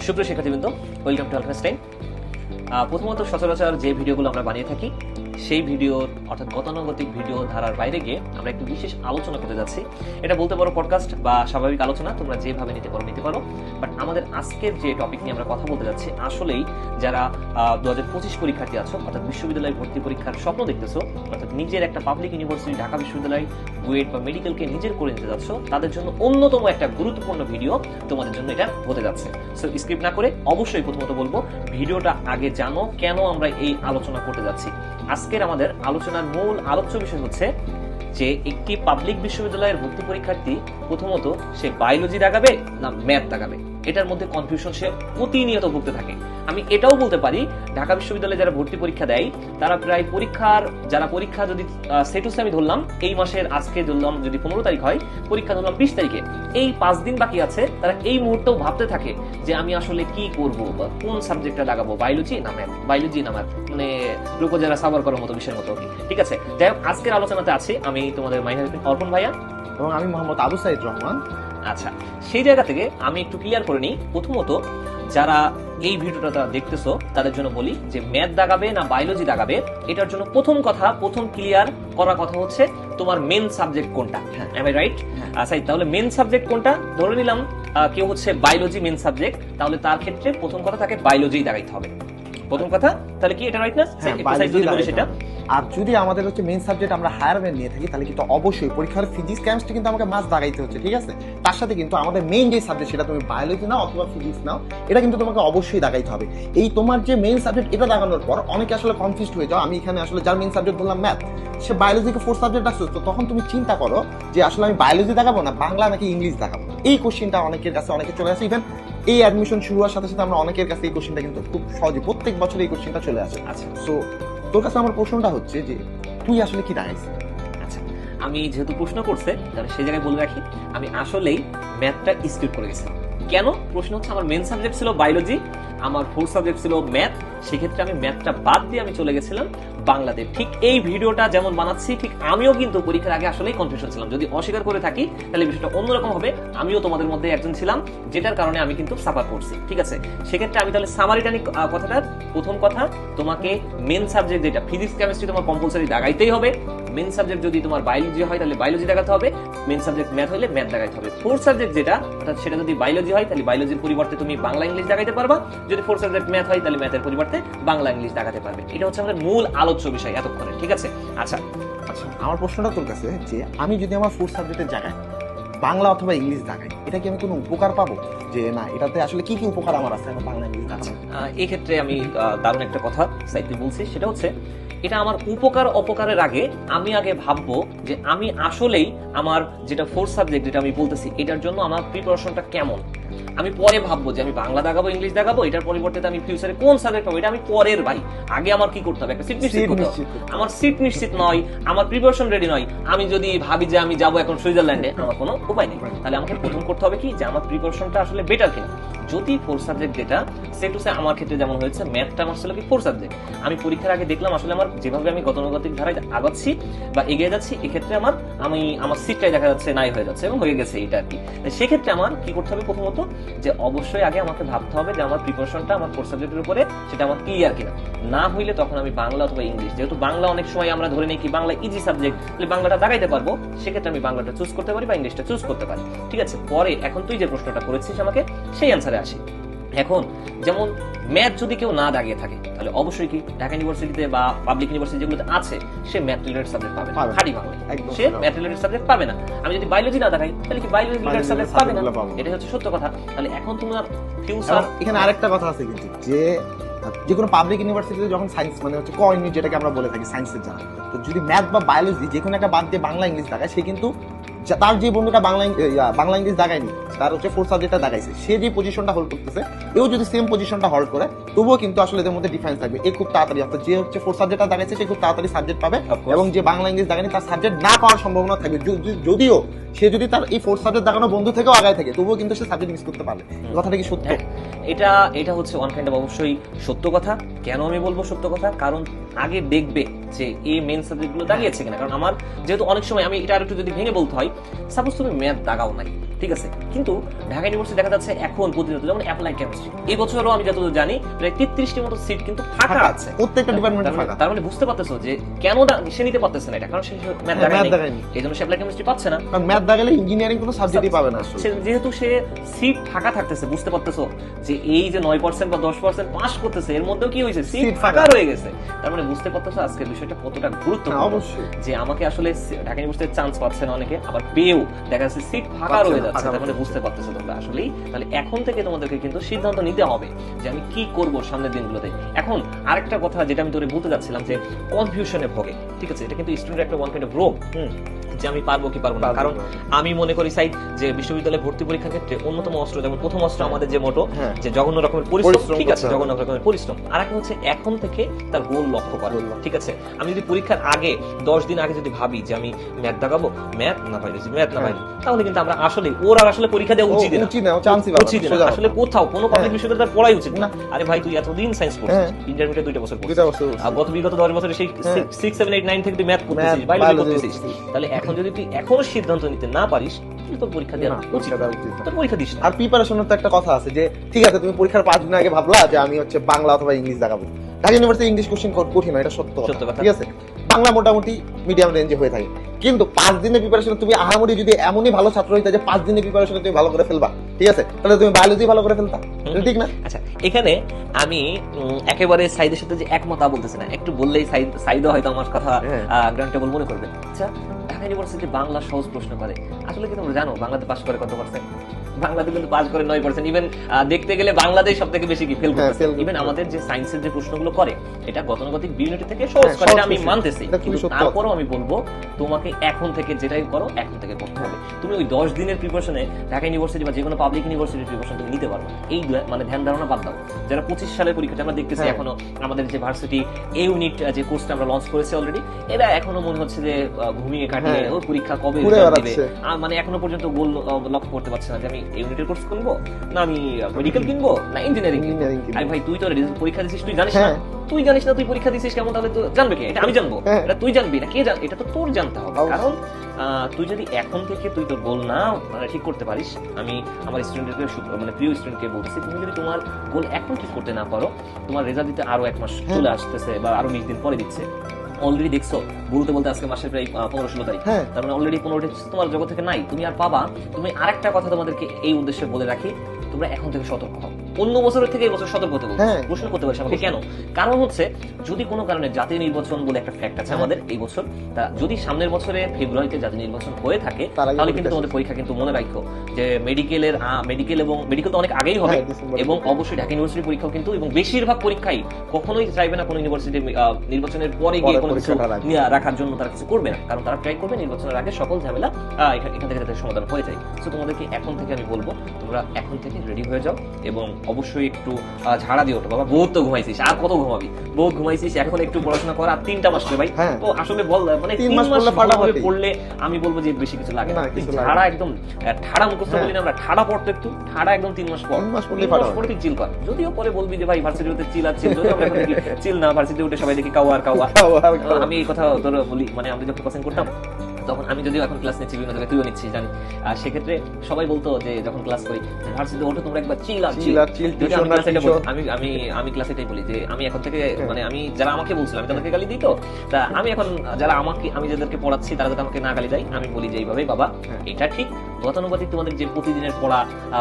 সুপ্রিয় শিক্ষার্থীবৃন্দ, welcome to আলফাস্টাইন। প্রথমত সচরাচর যে ভিডিওগুলো আমরা বানিয়ে থাকি সেই ভিডিওর অর্থাৎ গতানুগতিক ভিডিও ধারার বাইরে গিয়ে আমরা একটু বিশেষ আলোচনা করতে যাচ্ছি। এটা বলতে পারো পডকাস্ট বা স্বাভাবিক আলোচনা, তোমরা যেভাবে নিতে পারো। বাট আমাদের আজকের যে টপিক নিয়ে আমরা কথা বলতে যাচ্ছি, আসলেই যারা 2025 পরীক্ষার্থী আছো, অর্থাৎ বিশ্ববিদ্যালয় ভর্তি পরীক্ষার স্বপ্ন দেখতেছো, অর্থাৎ নিজের একটা পাবলিক ইউনিভার্সিটি ঢাকা বিশ্ববিদ্যালয় বুয়েট বা মেডিকেলকে নিজের করে নিতে যাচ্ছ, তাদের জন্য অন্যতম একটা গুরুত্বপূর্ণ ভিডিও তোমাদের জন্য এটা হতে যাচ্ছে। সো স্কিপ না করে অবশ্যই প্রথমত বলবো ভিডিওটা আগে জানো কেন আমরা এই আলোচনা করতে যাচ্ছি। আজকের আমাদের আলোচনার মূল আলোচ্য বিষয় হচ্ছে যে একটি পাবলিক বিশ্ববিদ্যালয়ের ভর্তি পরীক্ষার্থী প্রথমত সে বায়োলজি দাগাবে না ম্যাথ দাগাবে, এটার মধ্যে কনফিউশন সে প্রতিনিয়ত ভুগতে থাকে। আমি এটাও বলতে পারি ঢাকা বিশ্ববিদ্যালয়ে যারা ভর্তি পরীক্ষা দেয় তারা প্রায় পরীক্ষা যদি সেটুসে আমি ধরলাম এই মাসের আজকে ধরলাম যদি 15 তারিখ হয়, পরীক্ষা ধরলাম 20 তারিখে, এই 5 দিন বাকি আছে, তারা এই মুহূর্তেও ভাবতে থাকে যে আমি আসলে কি করব বা কোন সাবজেক্টটা লাগাবো, বায়োলজি না ম্যাথ, মানে রূপো যারা সাবার করার মতো বিষয়ের মতো। ঠিক আছে, যাই হোক আজকের আলোচনাতে আছে আমি তোমাদের অর্পণ ভাইয়া এবং আমি মোহাম্মদ আবু সাইদ রহমান। আচ্ছা, সেই জায়গা থেকে আমি একটু ক্লিয়ার করে নিই। প্রথমত যারা এই ভিডিওটা দেখতেছো তাদের জন্য বলি যে ম্যাথ দাগাবে না বায়োলজি দাগাবে, এটার জন্য প্রথম ক্লিয়ার করার কথা হচ্ছে তোমার মেন সাবজেক্ট কোনটা। Am I right? আচ্ছা, তাহলে মেন সাবজেক্ট কোনটা? ধরে নিলাম কেউ হচ্ছে বায়োলজি মেন সাবজেক্ট, তাহলে তার ক্ষেত্রে প্রথম কথা তাকে বায়োলজি দাগাইতে হবে। প্রথম কথা তাহলে কি এটা রাইট না? সেটা। আর যদি আমাদের হচ্ছে মেইন সাবজেক্ট আমরা হায়ার ম্যাথ নিয়ে থাকি তাহলে কিন্তু অবশ্যই পরীক্ষার ফিজিক্স কেমিস্ট্রি কিন্তু আমাকে মাস দাগাইতে হচ্ছে, ঠিক আছে? তার সাথে কিন্তু আমাদের মেইন যে সাবজেক্ট সেটা তুমি বায়োলজি নাও অথবা ফিজিক্স নাও, এটা কিন্তু তোমাকে অবশ্যই দাগাইতে হবে। এই তোমার যে মেইন সাবজেক্ট এটা দাগানোর পর অনেকে আসলে কনফিউজড হয়ে যাও। আমি এখানে আসলে যার মেইন সাবজেক্ট বললাম ম্যাথ, সে বায়োলজিকে 4 সাবজেক্ট আসছে, তো তখন তুমি চিন্তা করো যে আসলে আমি বায়োলজি দাগাবো না বাংলা নাকি ইংলিশ দাগাবো। এই কোশ্চেনটা অনেকের কাছে অনেকে চলে আসে। ইভেন এই অ্যাডমিশন শুরু হওয়ার সাথে সাথে আমরা অনেকের কাছে এই কোশ্চেনটা কিন্তু খুব সহজে প্রত্যেক বছর এই কোশ্চেনটা চলে আসে। আচ্ছা, সো তোর কাছে আমার প্রশ্নটা হচ্ছে যে তুই আসলে কি দাঁড়াইছিস? আচ্ছা, আমি যেহেতু প্রশ্ন করছে তাহলে সেই জায়গায় বলে রাখি আমি আসলেই ম্যাথটা স্কিপ করে গেছিলাম। কেন? প্রশ্ন হচ্ছে আমার মেন সাবজেক্ট ছিল বায়োলজি, আমার 4 সাবজেক্ট ছিল ম্যাথ, সেক্ষেত্রে আমি ম্যাথটা বাদ দিয়ে আমি চলে গেছিলাম বাংলাতে। ঠিক এই ভিডিওটা যেমন বানাচ্ছি ঠিক আমিও কিন্তু পরীক্ষার আগে আসলেই কনফিউশন ছিলাম। যদি অস্বীকার করে থাকি তাহলে বিষয়টা অন্যরকম হবে। আমিও তোমাদের মধ্যে একজন ছিলাম যেটার কারণে আমি কিন্তু সাফার করছি। ঠিক আছে, সেক্ষেত্রে আমি তাহলে সামারিটা কথাটা প্রথম কথা, তোমাকে মেন সাবজেক্ট যেটা ফিজিক্স কেমিস্ট্রি তোমার কম্পালসারি দাগাইতেই হবে। মেন সাবজেক্ট যদি তোমার বায়োলজি হয় তাহলে বায়োলজি দেখাতে হবে, মেন সাবজেক্ট ম্যাথ হলে ম্যাথ দেখাতে হবে। 4 সাবজেক্ট যেটা অর্থাৎ সেটা যদি বায়োলজি হয় তাহলে বায়োলজির পরিবর্তে তুমি বাংলা ইংলিশ দেখাইতে পারবা, যদি 4 সাবজেক্ট ম্যাথ হয় তাহলে ম্যাথের পরিবর্তে বাংলা ইংলিশ দেখাতে পারবে। এটা হচ্ছে আমাদের মূল আলোচ্য বিষয় এতক্ষণে। ঠিক আছে, আচ্ছা আমার প্রশ্নটা তোর কাছে যে আমি যদি আমার 4 সাবজেক্টের জায়গায় বাংলা অথবা ইংলিশ দেখাই, এটা কি আমি কোনো উপকার পাবো? যে না, এটাতে আসলে কি কি উপকার আমার আছে আমার বাংলা ইংলিশ দেখানো? এই ক্ষেত্রে আমি দারুণ একটা কথা সাইডে বলছি, সেটা হচ্ছে এটা আমার উপকার অপকারের আগে আমি আগে ভাববো যে আমি আসলেই আমার যেটা 4 সাবজেক্ট যেটা আমি বলতেছি এটার জন্য আমার প্রিপারেশনটা কেমন। আমি পরে ভাববো যে আমি বাংলা দেখাবো ইংলিশ দেখাবো, এটার পরিবর্তে আমি ফিউচারে কোন সাবজেক্ট পাবো এটা আমি পরের ভাই। আগে আমার কি করতে হবে? একটা সিট নিশ্চিত করতে হবে। আমার সিট নিশ্চিত নয়, আমার প্রিপারেশন রেডি নয়, আমি যদি ভাবি যে আমি যাবো এখন সুইজারল্যান্ডে, আমার কোনো উপায় নেই। তাহলে আমাকে প্রথম করতে হবে কি যে আমার প্রিপারেশনটা আসলে বেটার কিনা। যদি 4 সাবজেক্ট যেটা সেটুসে আমার ক্ষেত্রে যেমন হয়েছে, ম্যাথটা আমার ছিল কি 4 সাবজেক্ট, আমি পরীক্ষার আগে দেখলাম আসলে আমার যেভাবে আমি গতানুগতিক ধারায় আগাচ্ছি বা এগিয়ে যাচ্ছি, এক্ষেত্রে আমার সিটটাই দেখা যাচ্ছে নাই হয়ে যাচ্ছে এবং হয়ে গেছে এটা আর কি। সেক্ষেত্রে আমার কি করতে হবে? প্রথমত যে অবশ্যই আগে আমাকে ভাবতে হবে যে আমার প্রিপারেশনটা আমার 4 সাবজেক্টের উপরে সেটা আমার ক্লিয়ার কিনা। না হইলে তখন আমি বাংলা অথবা ইংলিশ, যেহেতু বাংলা অনেক সময় আমরা ধরে নিই কি বাংলা ইজি সাবজেক্ট, তাহলে বাংলাটা দাগাইতে পারবো, সেক্ষেত্রে আমি বাংলাটা চুজ করতে পারি বা ইংলিশটা চুজ করতে পারি। ঠিক আছে, পরে এখন তুই যে প্রশ্নটা করেছিস আমাকে সেই অ্যান্সারে আসি। এখন যেমন ম্যাথ যদি কেউ না দাগিয়ে থাকে তাহলে অবশ্যই কি ঢাকা ইউনিভার্সিটিতে বা পাবলিক ইউনিভার্সিটি যেগুলোতে আছে সে ম্যাথ রিলেটেড সাবজেক্ট পাবে না, খাঁটি বাংলা সে ম্যাথ রিলেটেড সাবজেক্ট পাবে না। আমি যদি বায়োলজি না দেখাই তাহলে কি বায়োলজি রিলেটেড সাবজেক্ট পাবে না, এটা হচ্ছে সত্য কথা। তাহলে এখন তোমার ফিউচার, এখানে আরেকটা কথা আছে কিন্তু যে কোনো পাবলিক ইউনিভার্সিটিতে যখন সায়েন্স মানে হচ্ছে ইউনিট যেটাকে আমরা বলে থাকি সায়েন্সের জানা, তো যদি ম্যাথ বা বায়োলজি যে কোনো একটা বাদ দিয়ে বাংলা ইংলিশ দেখায়, সে কিন্তু তার যে বন্ধুটা বাংলা ইংলিশ দাগায়নি, তার হচ্ছে 4 সাবজেক্টটা দাগাইছে, সে যে পজিশনটা হোল্ড করতেছে এও যদি সেম পজিশনটা হোল্ড করে তবুও কিন্তু আসলে এদের মধ্যে ডিফারেন্স থাকবে। এ খুব তাড়াতাড়ি অর্থাৎ যে হচ্ছে 4 সাবজেক্টটা দাগাইছে সে খুব তাড়াতাড়ি সাবজেক্ট পাবে, এবং যে বাংলা ইংলিশ দাগায়নি তার সাবজেক্ট না পাওয়ার সম্ভাবনা থাকবে। যদিও সে যদি তার এই 4 সাবজেক্ট দাগানো বন্ধু থেকেও আগায় থাকে তবুও কিন্তু সে সাবজেক্ট মিস করতে পারবে। কথাটা কি সত্য? এটা হচ্ছে ওয়ান কাইন্ড অফ অবশ্যই সত্য কথা। কেন আমি বলবো সত্য কথা? কারণ আগে দেখবে যে এই মেন সাবজেক্টগুলো দাঁড়িয়েছে কিনা। কারণ আমার যেহেতু অনেক সময় আমি এটা আরেকটু যদি ভেঙে বলতে হয়, সাপোজ তুমি ম্যাথ দাগাও নাই, ঠিক আছে, কিন্তু ঢাকা ইউনিভার্সিটি দেখা যাচ্ছে এখন প্রতিনিয়ত যেমন অ্যাপ্লাইড কেমিস্ট্রি এই বছরও আমি যতদূর জানি প্রায় 33টির মতো সিট কিন্তু ফাঁকা আছে প্রত্যেকটা ডিপার্টমেন্টে ফাঁকা। তার মানে বুঝতে পারতেছো যে কেন সে নিতে পারতেছে না এটা, কারণ সে ম্যাথ দেখায়নি, এই জন্য সে অ্যাপ্লাইড কেমিস্ট্রি পাচ্ছে না। কারণ ম্যাথ দাগালে ইঞ্জিনিয়ারিং কোনো সাবজেক্টই পাবে না আসলে। যেহেতু সে সিট ফাঁকা থাকতেছে, বুঝতে পারতেছো যে এই যে 9% বা 10% পাস করতেছে এর মধ্যেও কি হয়েছে, সিট ফাঁকা রয়ে গেছে। তার মানে বুঝতে পারতেছো আজকের বিষয়টা কতটা গুরুত্বপূর্ণ। অবশ্যই যে আমাকে আসলে ঢাকা ইউনিভার্সিটির চান্স পাচ্ছে না অনেকে, আবার পেয়েও দেখা যাচ্ছে সিট ফাঁকা রয়ে যাচ্ছে। তার মানে বুঝতে পারতেছো তোমরা আসলেই তাহলে এখন থেকে তোমাদেরকে কিন্তু সিদ্ধান্ত নিতে হবে যে আমি কি করব সামনের দিনগুলোতে। এখন আরেকটা কথা যেটা আমি তোরে বলতে যাচ্ছিলাম যে কনফিউশনে ভোগে, ঠিক আছে, এটা কিন্তু স্টুডেন্ট একটা ওয়ান কাইন্ড অফ রোগ যে আমি পারবো কি পারবো না। কারণ আমি মনে করি সাইড যে বিশ্ববিদ্যালয়ে ভর্তি পরীক্ষার ক্ষেত্রে অন্যতম অস্ত্র, যেমন প্রথম অস্ত্র আমাদের যে মোটো যে জঘন্য রকমের পরিশ্রম, ঠিক আছে, জঘন্য রকমের পরিশ্রম। আর একটা হচ্ছে এখন থেকে তার গোল লক্ষ্য করা, ঠিক আছে। আমি যদি পরীক্ষার আগে 10 দিন আগে যদি ভাবি যে আমি ম্যাথ দেখাবো, ম্যাথ না পাইলে তাহলে কিন্তু আমরা আসলে ওর আর আসলে পরীক্ষা দেওয়া উচিত না, আসলে কোথাও কোনো পাবলিক বিশ্ববিদ্যালয় পড়াই উচিত না। আরে ভাই তুই এতদিন সায়েন্স পড়ছিস, ইন্টারমিডিয়েট 2 বছর পড়ছিস, আর গত বিগত 10 বছরে সেই 6 7 8 9 থেকে তুই ম্যাথ করতেছিস, বায়োলজি করতেছিস। তাহলে এখন যদি তুই এখনো সিদ্ধান্ত নিতে না পারিস তুই তো পরীক্ষা দেওয়া উচিত, তোর পরীক্ষা দিস না। আর প্রিপারেশনের তো একটা কথা আছে যে ঠিক আছে তুমি পরীক্ষার 5 দিন আগে ভাবলা যে আমি হচ্ছে বাংলা অথবা ইংলিশ দেখাবো, ঢাকা ইউনিভার্সিটি ইংলিশ কোশ্চেন কঠিন হয়, এটা সত্য কথা, ঠিক আছে। বাংলা মোটামুটি মিডিয়াম রেঞ্জে হয়ে থাকে, কিন্তু 5 দিনের প্রিপারেশন তুমি আহামরি যদি এমনই ভালো ছাত্র হইতা যে 5 দিনের প্রিপারেশন তুমি ভালো করে ফেলবা, ঠিক আছে, তাহলে তুমি বায়োলজি ভালো করে ফেলতা, ঠিক না? আচ্ছা, এখানে আমি একেবারে সাইদের সাথে যে একমত তা বলতেছি না, একটু বললেই সাইদও হয়তো আমার কথা গ্রান্টেবল মনে করবে। আচ্ছা, ঢাকা ইউনিভার্সিটি বাংলা সহজ প্রশ্ন করে, আসলে কি তোমরা জানো বাংলাতে পাস করে কত পার্সেন্ট? বাংলাতে কিন্তু পাস করে 9%। ইভেন দেখতে গেলে বাংলাদেশ সব থেকে বেশি কি ফেল করতেছে। ইভেন আমাদের যে সায়েন্সের যে প্রশ্নগুলো করে এটা গতানুগতিক বিউনিটি থেকে সহজ করে, এটা আমি মানতেছি, কিন্তু তারপরও আমি বলবো তোমাকে এখন থেকে যেটাই করো এখন থেকে করতে হবে। তুমি ওই 10 দিনের প্রিপারেশনে ঢাকা ইউনিভার্সিটি বা যে কোনো পাবলিক ইউনিভার্সিটির প্রিপারেশন তুমি নিতে পারো। এই মানে ধ্যান ধারণা বাদ দাও। যারা 25 সালের পরীক্ষাটা আমরা দেখতেছি এখনো আমাদের যে ভার্সিটি এই ইউনিট যে কোর্সটা আমরা লঞ্চ করেছি অলরেডি, এরা এখনো মনে হচ্ছে যে ঘুমিয়ে কাটিয়ে ওই পরীক্ষা কবে দিবে, মানে এখনো পর্যন্ত গোল লক্ষ্য করতে পারছে না যে আমি এই ইউনিটের কোর্স কিনবো না আমি মেডিকেল কিনবো না ইঞ্জিনিয়ারিং কিনবো। আরে ভাই তুই তো পরীক্ষা দিছিস, তুই জানিস না, তুই জানিস না তুই পরীক্ষা দিছিস কেমন, তাহলে তো জানবে কে? এটা আমি জানবো, এটা তুই জানবি না, কে জান? এটা তো তোর জানতে হবে। কারণ তুই যদি এখন থেকে তুই তোর গোল না ঠিক করতে পারিস, আমি আমার স্টুডেন্টকে মানে প্রিয় স্টুডেন্টকে বলতেছি, তুমি যদি তোমার গোল এখন ঠিক করতে না পারো, তোমার রেজাল্ট দিতে আরো 1 মাস চলে আসতেছে বা আরো 20 দিন পরে দিচ্ছে। অলরেডি দেখছো বলতে বলতে আজকে মাসের প্রায় 15-16 তারিখ, তার মানে অলরেডি 15টি তোমার জগৎ থেকে নাই, তুমি আর পাবা। তুমি আরেকটা কথা তোমাদেরকে এই উদ্দেশ্যে বলে রাখি, তোমরা এখন থেকে সতর্ক হও। অন্য বছরের থেকে এই বছর সতর্ক হতে বলছি। প্রশ্ন করতে পারিস আমাকে কেন? কারণ হচ্ছে যদি কোনো কারণে জাতীয় নির্বাচন বলে একটা ফ্যাক্ট আছে আমাদের এই বছর, তা যদি সামনের বছরে ফেব্রুয়ারিতে জাতীয় নির্বাচন হয়ে থাকে তাহলে কিন্তু তোমাদের পরীক্ষা কিন্তু মনে রাখো যে মেডিকেল এবং মেডিকেল তো অনেক আগেই হবে, এবং অবশ্যই ঢাকা ইউনিভার্সিটির পরীক্ষাও কিন্তু, এবং বেশিরভাগ পরীক্ষাই কখনোই চাইবে না কোনো ইউনিভার্সিটি নির্বাচনের পরে গিয়ে কোনো কিছু রাখার জন্য তারা কিছু করবে না, কারণ তারা ট্রাই করবে নির্বাচনের আগে সকল ঝামেলা এখান থেকে যাতে সমাধান হয়ে যায়। তো তোমাদেরকে এখন থেকে আমি বলবো তোমরা এখন থেকে রেডি হয়ে যাও, এবং অবশ্যই একটু ঝাড়া দিয়ে ওঠো। বাবা বহুত তো ঘুমাইছিস, আর কত ঘুমাবি, বহুত ঘুমাইছিস, এখন একটু পড়াশোনা কর। আর 3টা মাস ভাই তো আসলে বল মানে 3 মাস পড়লে আমি বলবো যে বেশি কিছু লাগে না, ঠাড়া একদম ঠাড়া মুখস্থ বলি না আমরা, ঠাড়া পড়তো একটু, ঠাড়া একদম 3 মাস পর পরে তুই চিল কর। যদিও পরে বলবি যে ভাই ভার্সিটিতে চিল আছে, যদি আমরা এখন দেখি চিল না, ভার্সিটি উঠে সবাই দেখি কাওয়া আর কাওয়া। আমি এই কথা তোর বলি, মানে আমরা যখন কোচিং করতাম তখন আমি যদিও এখন ক্লাস নিচ্ছি বিভিন্ন জায়গায়, তুইও নিচ্ছিস জানি, আর সেক্ষেত্রে সবাই বলতো যে যখন ক্লাস করি ভার্সিটিতে ওঠো তোমরা একবার চিল। আমি ক্লাস এটাই বলি যে আমি এখন থেকে মানে আমি যারা আমাকে বলছিল আমি তাদেরকে গালি দিই, তো তা আমি এখন যারা আমি যাদেরকে পড়াচ্ছি তারা যাতে আমাকে না গালি দেয়, আমি বলি যে এইভাবে বাবা এটা ঠিক, গতানুগতিক তোমাদের যে প্রতিদিনের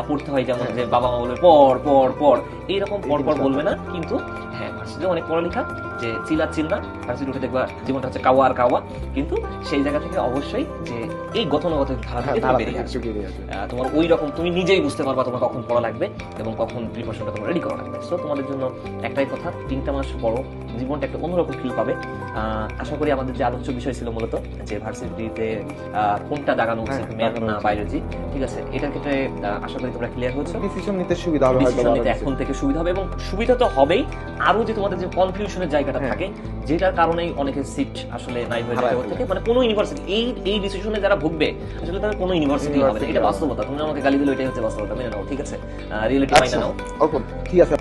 পড়তে হয়, যেমন যে বাবা মা বলবে পড় পড় পড়, এইরকম পড় পড় বলবে না, কিন্তু হ্যাঁ ভার্সিটিতে অনেক পড়ালেখা যে চিল না, ভার্সিটি উঠে দেখবা জীবনটা হচ্ছে কাওয়া আর কাওয়া, কিন্তু সেই জায়গা থেকে অবশ্যই যে এই গতানুগতিক ধারা থেকে বেরিয়ে আসবে, তোমার ওই রকম তুমি নিজেই বুঝতে পারবা তোমার কখন পড়া লাগবে এবং কখন প্রিপারেশনটা তোমার রেডি করা লাগবে। সো তোমাদের জন্য একটাই কথা, 3টা মাস পড়ো, জীবনটা একটা অন্যরকম ফিল পাবে। আশা করি আমাদের যে আলোচ্য বিষয় ছিল মূলত যে ভার্সিটিতে কোনটা দাগানো উচিত, ম্যাথ না বায়োলজি, ঠিক আছে, এটার ক্ষেত্রে আশা করি তোমরা ক্লিয়ার হয়েছো, ডিসিশন নিতে সুবিধা হবে, এখন থেকে সুবিধা হবে, এবং সুবিধা তো হবেই, আরো যে তোমাদের যে কনফিউশনের জায়গাটা থাকে যেটার কারণেই অনেকের সিট আসলে নাই হয়ে যায় থেকে, মানে কোনো ইউনিভার্সিটি এই ডিসিশনে যারা ভুগবে আসলে তাদের কোনো ইউনিভার্সিটি হবে না, এটা বাস্তবতা। তুমি আমাকে গালি দিলে এটাই হচ্ছে বাস্তবতা, মেনে নাও, ঠিক আছে, রিয়েলিটি মাইনে নাও। ঠিক আছে।